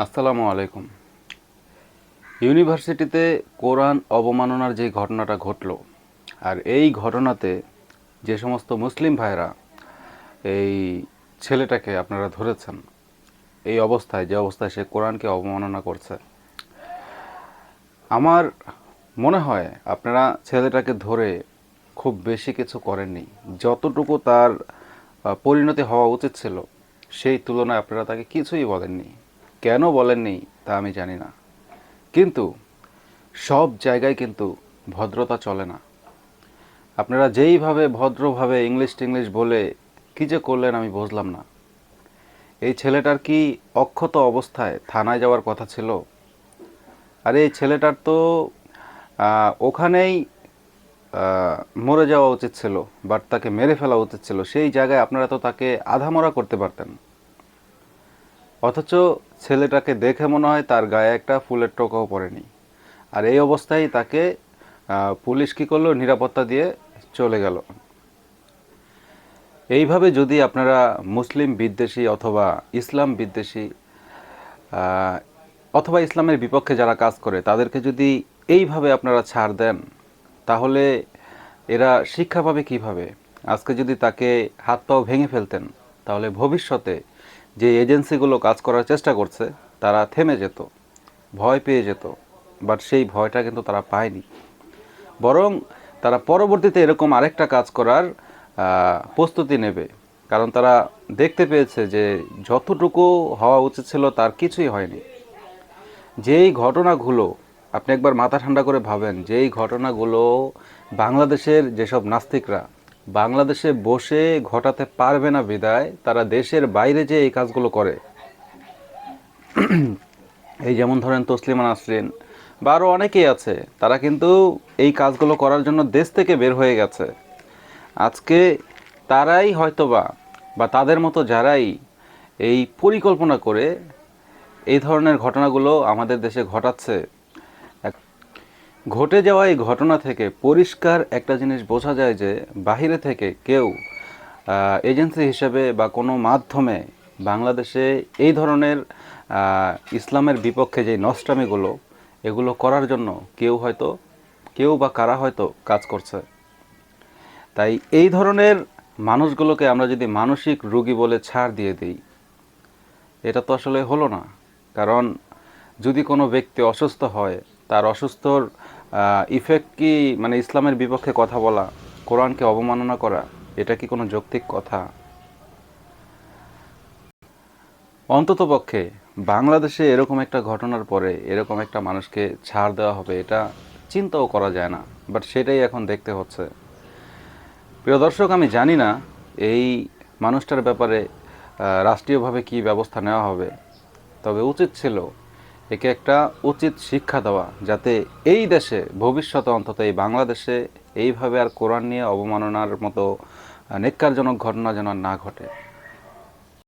আসসালামু আলাইকুম। ইউনিভার্সিটিতে কোরআন অবমাননার যে ঘটনাটা ঘটল, আর এই ঘটনাতে যে সমস্ত মুসলিম ভাইরা এই ছেলেটাকে আপনারা ধরেছেন, এই অবস্থায় যে অবস্থায় সে কোরআনকে অবমাননা করছে, আমার মনে হয় আপনারা ছেলেটাকে ধরে খুব বেশি কিছু করেননি। যতটুকু তার পরিণতি হওয়া উচিত ছিল সেই তুলনায় আপনারা তাকে কিছুই বলেননি। কেন বলেননি তা আমি জানি না, কিন্তু সব জায়গায় কিন্তু ভদ্রতা চলে না। আপনারা যেইভাবে ভদ্রভাবে ইংলিশ টিংলিশ বলে কী যে করলেন আমি বুঝলাম না। এই ছেলেটার কি অক্ষত অবস্থায় থানায় যাওয়ার কথা ছিল? আর এই ছেলেটার তো ওখানেই মরে যাওয়া উচিত ছিল, বাট তাকে মেরে ফেলা উচিত ছিল। সেই জায়গায় আপনারা তো তাকে আধামরা করতে পারতেন। অথচ ছেলেটাকে দেখে মনে হয় তার গায়ে একটা ফুলের টোকাও পড়েনি। আর এই অবস্থায় তাকে পুলিশ কী করলো, নিরাপত্তা দিয়ে চলে গেল। এইভাবে যদি আপনারা মুসলিম বিদ্বেষী অথবা ইসলাম বিদ্বেষী অথবা ইসলামের বিপক্ষে যারা কাজ করে তাদেরকে যদি এইভাবে আপনারা ছাড় দেন, তাহলে এরা শিক্ষা পাবে কীভাবে? আজকে যদি তাকে হাত পাও ভেঙে ফেলতেন, তাহলে ভবিষ্যতে যে এজেন্সিগুলো কাজ করার চেষ্টা করছে তারা থেমে যেত, ভয় পেয়ে যেত। বাট সেই ভয়টা কিন্তু তারা পায়নি, বরং তারা পরবর্তীতে এরকম আরেকটা কাজ করার প্রস্তুতি নেবে। কারণ তারা দেখতে পেয়েছে যে যতটুকু হওয়া উচিত ছিল তার কিছুই হয়নি। যেই ঘটনাগুলো, আপনি একবার মাথা ঠান্ডা করে ভাবেন, যেই ঘটনাগুলো বাংলাদেশের যেসব নাস্তিকরা বাংলাদেশে বসে ঘটাতে পারবে না বিদায় তারা দেশের বাইরে যে এই কাজগুলো করে, এই যেমন ধরেন তসলিমা নাসরিন বা আরও অনেকেই আছে, তারা কিন্তু এই কাজগুলো করার জন্য দেশ থেকে বের হয়ে গেছে। আজকে তারাই হয়তোবা বা তাদের মতো যারাই এই পরিকল্পনা করে এই ধরনের ঘটনাগুলো আমাদের দেশে ঘটাচ্ছে। ঘটে যাওয়া এই ঘটনা থেকে পরিষ্কার একটা জিনিস বোঝা যায় যে বাহিরে থেকে কেউ এজেন্সি হিসেবে বা কোনো মাধ্যমে বাংলাদেশে এই ধরনের ইসলামের বিপক্ষে যে নষ্টামিগুলো এগুলো করার জন্য কেউ বা কারা হয়তো কাজ করছে। তাই এই ধরনের মানুষগুলোকে আমরা যদি মানসিক রোগী বলে ছাড় দিয়ে দিই, এটা তো আসলে হলো না। কারণ যদি কোনো ব্যক্তি অসুস্থ হয়, তার অসুস্থর ইফেক্ট কি মানে ইসলামের বিপক্ষে কথা বলা, কোরআনকে অবমাননা করা, এটা কি কোনো যৌক্তিক কথা? অন্ততপক্ষে বাংলাদেশে এরকম একটা ঘটনার পরে এরকম একটা মানুষকে ছাড় দেওয়া হবে এটা চিন্তাও করা যায় না, বাট সেটাই এখন দেখতে হচ্ছে। প্রিয় দর্শক, আমি জানি না এই মানুষটার ব্যাপারে রাষ্ট্রীয়ভাবে কী ব্যবস্থা নেওয়া হবে, তবে উচিত ছিল একে একটা উচিত শিক্ষা দেওয়া, যাতে এই দেশে ভবিষ্যতে অন্তত এই বাংলাদেশে এইভাবে আর কোরআন নিয়ে অবমাননার মতো নেক্কারজনক ঘটনা যেন না ঘটে।